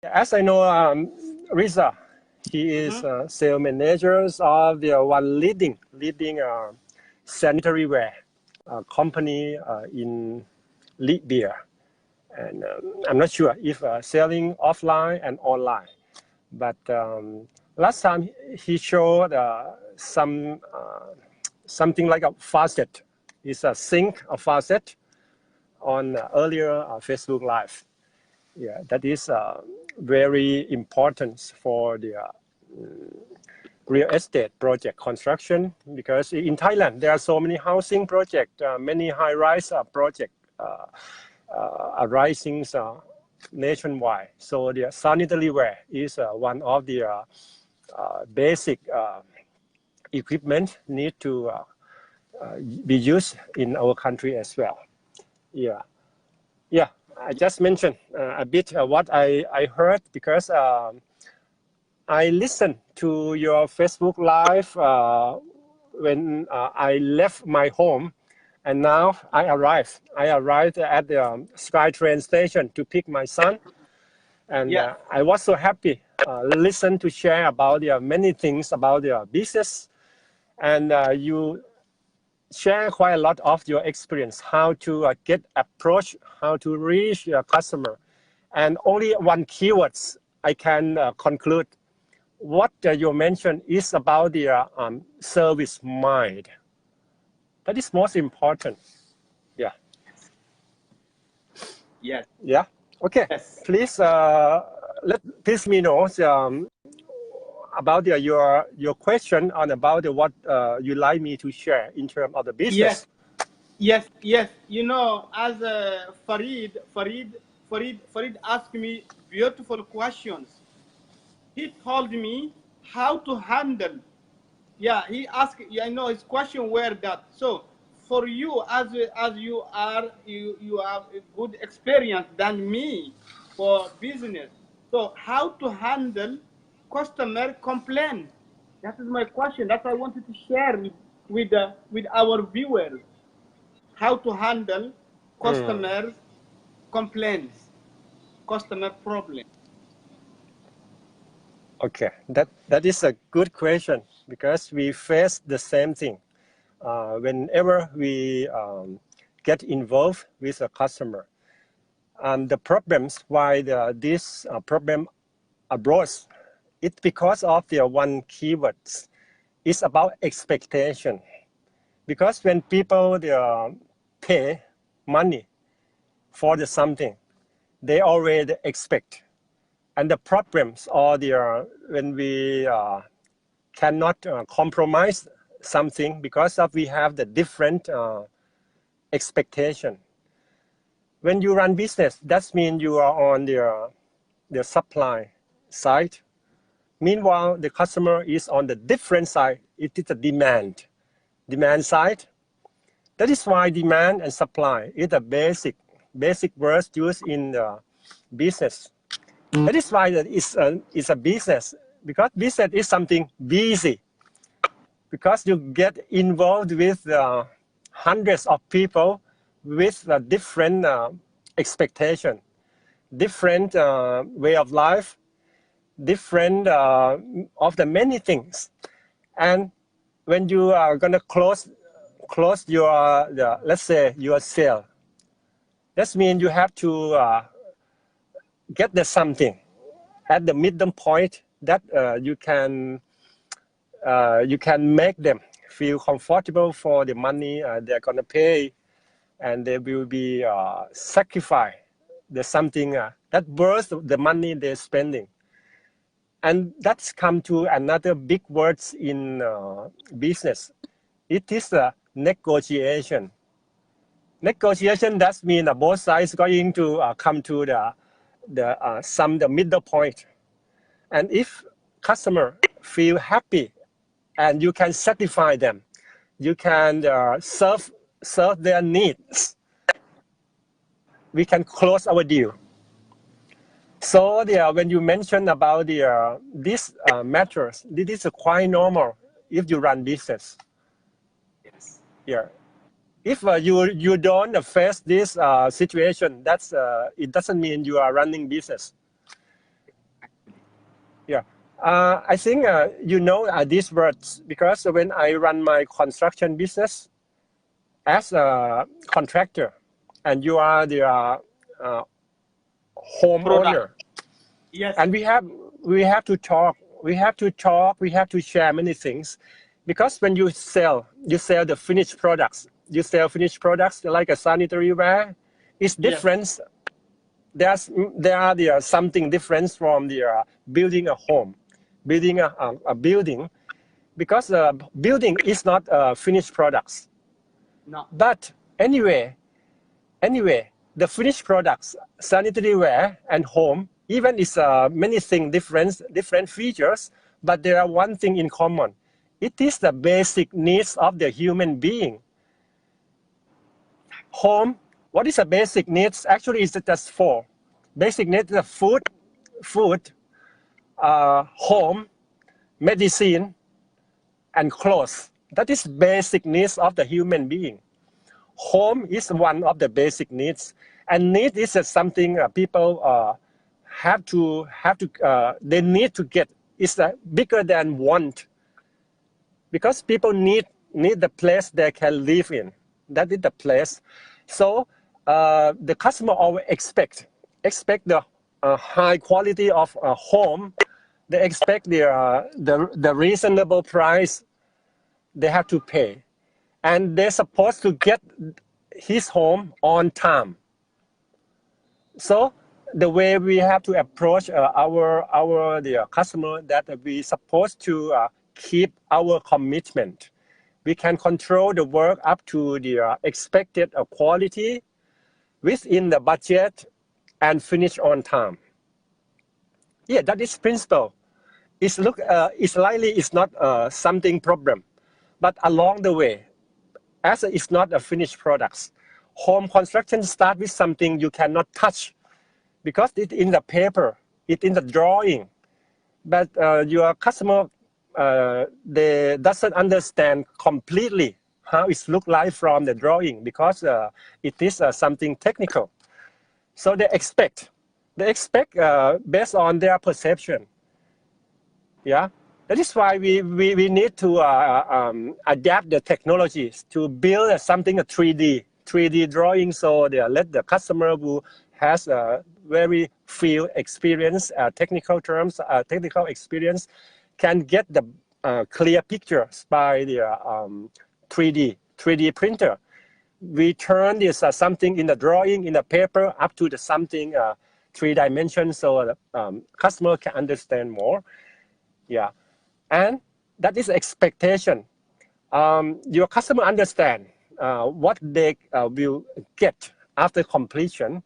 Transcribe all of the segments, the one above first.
As I know, Riza, he is sales manager of the one leading sanitary ware company in Libya, and I'm not sure if selling offline and online. But last time he showed something like a faucet. It's a sink, a faucet on earlier Facebook Live. Yeah, that is very important for the real estate project construction, because in Thailand there are so many housing projects, many high-rise projects arising nationwide. So the sanitary ware is one of the basic equipment need to be used in our country as well. Yeah, yeah. I just mentioned a bit what I heard, because I listened to your Facebook Live when I left my home, and now I arrived. I arrived at the SkyTrain station to pick my son, and Yeah. I was so happy. Listen to share about many things about your business, and you share quite a lot of your experience, how to get approach, how to reach your customer, and only one keywords I can conclude. What you mentioned is about the service mind. That is most important. Yeah. Yes. Yeah. Okay. Yes. Please please me know about your question on about what you like me to share in terms of the Yes. business. Yes. You know, as Farid asked me beautiful questions. He told me how to handle. Yeah, he asked. I know his question were that. So for you, as you have a good experience than me for business. So how to handle customer complaint? That is my question. That I wanted to share with our viewers. How to handle customer complaints, customer problem. Okay, that is a good question, because we face the same thing whenever we get involved with a customer. And the problems why this problem arose, it's because of the one keywords. It's about expectation. Because when people pay money for the something, they already expect. And the problems are when we cannot compromise something, because of we have the different expectation. When you run business, that means you are on the supply side. Meanwhile, the customer is on the different side. It is a demand side. That is why demand and supply is a basic words used in business. That is why it's a business, because business is something busy, because you get involved with hundreds of people with a different expectation, different way of life, different of the many things. And when you are gonna close your let's say your sale, that means you have to get the something at the middle point that you can make them feel comfortable for the money they're gonna pay, and they will be sacrifice the something that worth the money they're spending. And that's come to another big words in business. It is a negotiation. Negotiation does mean that both sides going to come to the middle point. And if customer feel happy and you can satisfy them, you can serve their needs, we can close our deal. So when you mention about these matters, this is quite normal if you run business. Yes. Yeah. If you don't face this situation, it doesn't mean you are running business. Yeah. I think you know these words because when I run my construction business as a contractor, and you are the Product. homeowner, Yes. and we have to talk. We have to talk. We have to share many things, because when you sell the finished products. You sell finished products like a sanitary ware. It's Yes. different. There are something different from the building a home, building a building, because building is not finished products. No. But anyway, the finished products, sanitary ware and home, even is many things different features, but there are one thing in common. It is the basic needs of the human being. Home, what is the basic needs? Actually, it's just four. Basic needs are food, home, medicine, and clothes. That is basic needs of the human being. Home is one of the basic needs, and need is something people they need to get. It's bigger than want, because people need the place they can live in. That is the place. So the customer always expect the high quality of a home. They expect the reasonable price they have to pay, and they're supposed to get his home on time. So the way we have to approach the customer, that we supposed to keep our commitment. We can control the work up to the expected quality within the budget and finish on time. Yeah, that is principle. It's likely it's not something problem, but along the way, as it's not a finished product, home construction start with something you cannot touch, because it's in the paper, it's in the drawing. But your customer, they doesn't understand completely how it look like from the drawing, because it is something technical. So they expect based on their perception. Yeah, that is why we need to adapt the technologies to build something a 3D drawing, so they let the customer who has a very few experience, technical terms, technical experience, can get the clear pictures by the 3D printer. We turn this something in the drawing, in the paper, up to the something 3 dimensions, so the customer can understand more. Yeah, and that is expectation. Your customer understand what they will get after completion.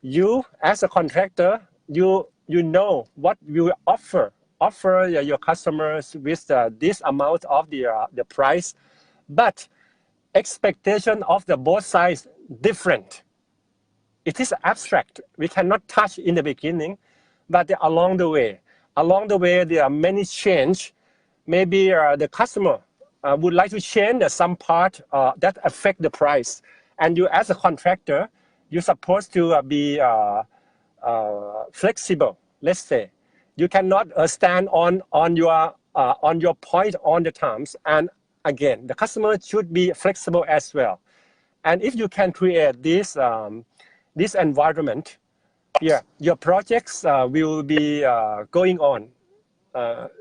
You, as a contractor, you know what you will offer your customers with this amount of the price, but expectation of the both sides different. It is abstract. We cannot touch in the beginning, but along the way, there are many change. Maybe the customer would like to change some part that affect the price, and you, as a contractor, you're supposed to be flexible. Let's say you cannot stand on your point on the terms, and again, the customer should be flexible as well. And if you can create this environment, yeah, your projects will be going on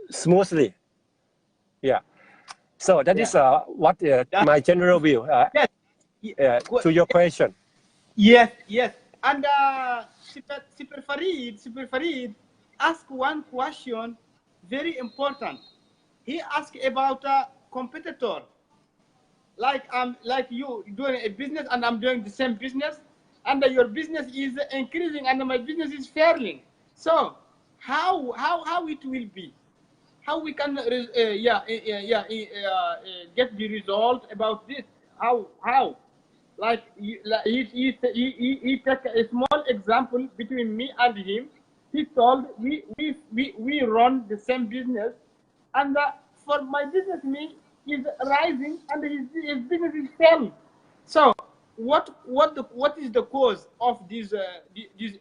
smoothly. Yeah. So that is what my general view Yes. to your question. Yes, yes. And Super Farid asked one question very important. He asked about a competitor. Like you doing a business and I'm doing the same business, and your business is increasing and my business is failing. So how it will be? How we can get the result about this? How? Like, he take a small example between me and him. He told we run the same business, and for my business me is rising and his business is failing. So what is the cause of these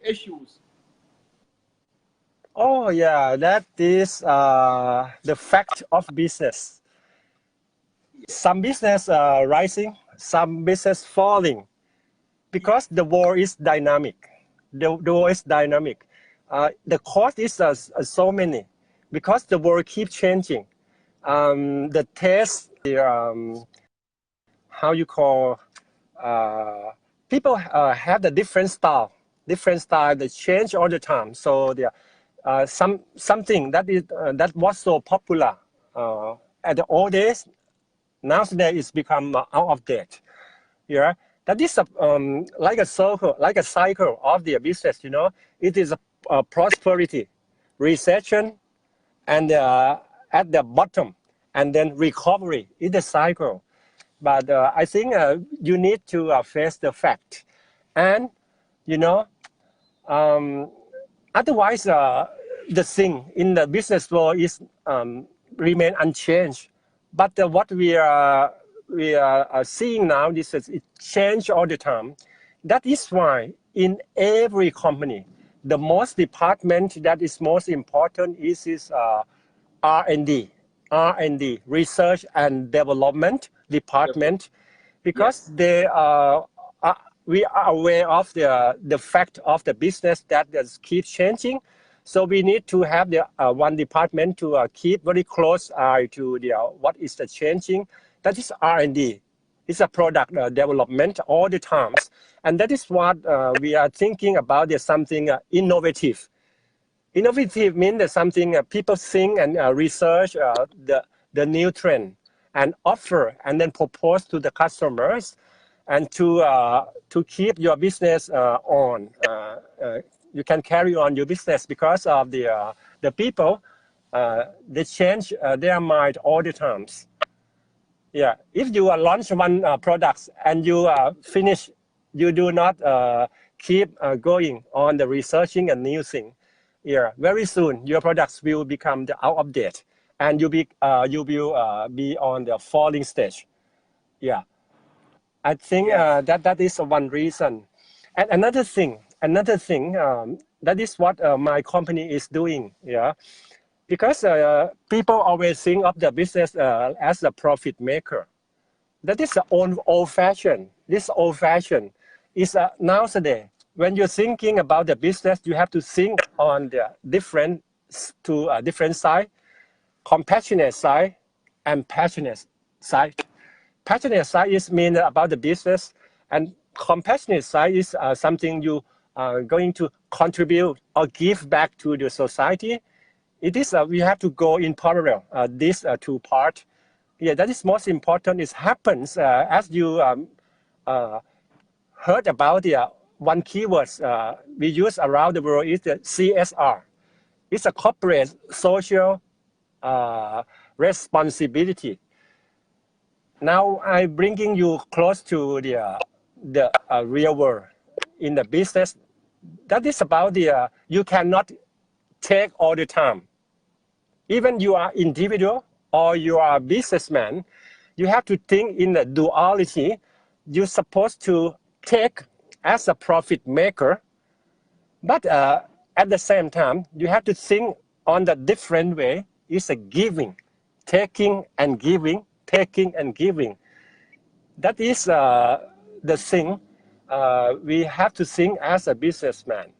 issues? Oh yeah, that is the fact of business. Some business rising, some business falling, because the world is dynamic. The world is dynamic. The cost is so many, because the world keeps changing. The taste, how you call, uh, people have the different style. They change all the time. So there, something that was so popular at the old days, nowadays it's become out of date. Yeah, that is like a circle, like a cycle of the business. It is a prosperity, recession, and at the bottom, and then recovery. It's a cycle. But I think you need to face the fact, and you know, um, otherwise the thing in the business world is remain unchanged. But what we are seeing now is that it change all the time. That is why in every company, the most department that is most important is R&D, R&D, research and development department, because Yes. they we are aware of the fact of the business that keeps changing. So we need to have the one department to keep very close eye to the what is the changing. That is R&D. It's a product development all the times, and that is what we are thinking about. There's something innovative. Innovative means that something people think and research the new trend and offer and then propose to the customers, and to keep your business on. You can carry on your business because of the people. They change their mind all the times. Yeah, if you launch one product and you finish, you do not keep going on the researching and new thing. Yeah, very soon your products will become the out of date, and you will be on the falling stage. Yeah, I think Yes. that is one reason. And another thing, that is what my company is doing. Yeah, because people always think of the business as a profit maker. That is the old fashioned. This old fashioned is nowadays. When you're thinking about the business, you have to think on the different side, compassionate side, and passionate side. Passionate side is mean about the business, and compassionate side is something you are going to contribute or give back to the society. It is we have to go in parallel. These two parts. Yeah, that is most important. It happens as you heard about the one keyword we use around the world is the CSR. It's a corporate social responsibility. Now I'm bringing you close to the real world in the business. That is about you cannot take all the time. Even you are individual or you are a businessman, you have to think in the duality. You're supposed to take as a profit maker, but at the same time, you have to think on the different way. It's a giving, taking and giving, taking and giving. That is the thing we have to think as a businessman.